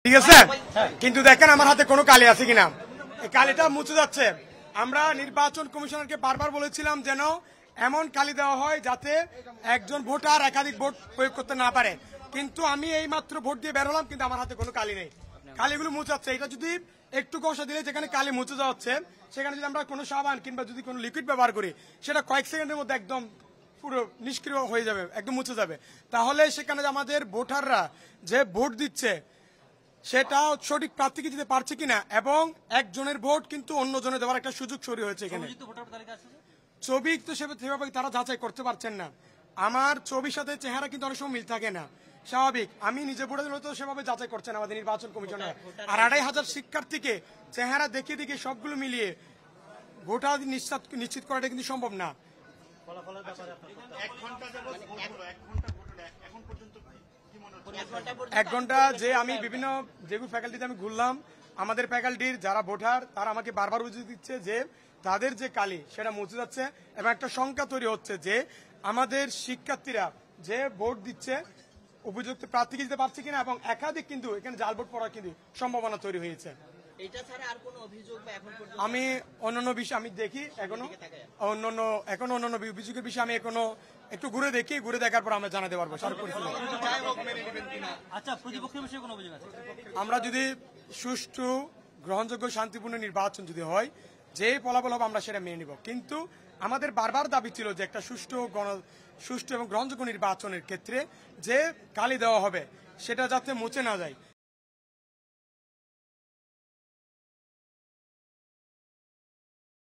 ঠিক আছে, কিন্তু দেখেন আমার হাতে কোনো কালি আছে কিনা, এই কালিটা মুছে যাচ্ছে। আমরা নির্বাচন কমিশনারকে বারবার বলেছিলাম যেন এমন কালি দেওয়া হয় যাতে একজন ভোটার একাধিক ভোট প্রয়োগ করতে না পারে, কিন্তু আমি এই মাত্র ভোট দিয়ে বের হলাম, কিন্তু আমার হাতে কোনো কালি নেই, কালিগুলো মুছে যাচ্ছে। এটা যদি একটু কষা দিলে যেখানে কালি মুছে যাচ্ছে, সেখানে যদি আমরা কোনো সাবান কিংবা যদি কোনো লিকুইড ব্যবহার করি, সেটা কয়েক সেকেন্ডের মধ্যে একদম পুরো নিষ্ক্রিয় হয়ে যাবে, একদম মুছে যাবে। তাহলে সেখানে আমাদের ভোটাররা যে ভোট দিচ্ছে সেটা সঠিক প্রার্থীকে দিতে পারছে কিনা, এবং একজনের ভোট কিন্তু অন্যজনে দেওয়ার একটা সুযোগ তৈরি হয়েছে। এখানে ছবি তো সেভাবে তারা যাচাই করতে পারছেন না। আমার ছবির সাথে চেহারা কিন্তু অনেক সময় মিল থাকে না, স্বাভাবিক। আমি নিজে ভোটার দিলে তো সেভাবে যাচাই করছেন আমাদের নির্বাচন কমিশনার। আর 2500 শিক্ষার্থীকে চেহারা দেখিয়ে দেখিয়ে সবগুলো মিলিয়ে ভোটার নিশ্চিত করাটা কিন্তু সম্ভব না। এক ঘন্টা যে আমি বিভিন্ন যেগুলো ফ্যাকাল্টিতে আমি ঘুরলাম, আমাদের ফ্যাকাল্টির যারা ভোটার তারা আমাকে বারবার বুঝিয়ে দিচ্ছে যে তাদের যে কালি সেটা মুছে যাচ্ছে, এবং একটা শঙ্কা তৈরি হচ্ছে যে আমাদের শিক্ষার্থীরা যে ভোট দিচ্ছে উপযুক্ত প্রার্থীকে দিতে পারছে কিনা, এবং একাধিক কিন্তু এখানে জাল ভোট পড়ার কিন্তু সম্ভাবনা তৈরি হয়েছে। আমি অন্যান্য বিষয় আমি দেখি এখনো অন্যান্য অভিযোগের বিষয়ে আমি এখনো একটু ঘুরে দেখি, ঘুরে দেখার পর আমরা জানাতে পারবো। আমরা যদি সুষ্ঠু গ্রহণযোগ্য শান্তিপূর্ণ নির্বাচন যদি হয়, যে ফলাফল হবে আমরা সেটা মেনে নিব, কিন্তু আমাদের বারবার দাবি ছিল যে একটা সুষ্ঠু এবং গ্রহণযোগ্য নির্বাচনের ক্ষেত্রে যে কালি দেওয়া হবে সেটা যাতে মুছে না যায়।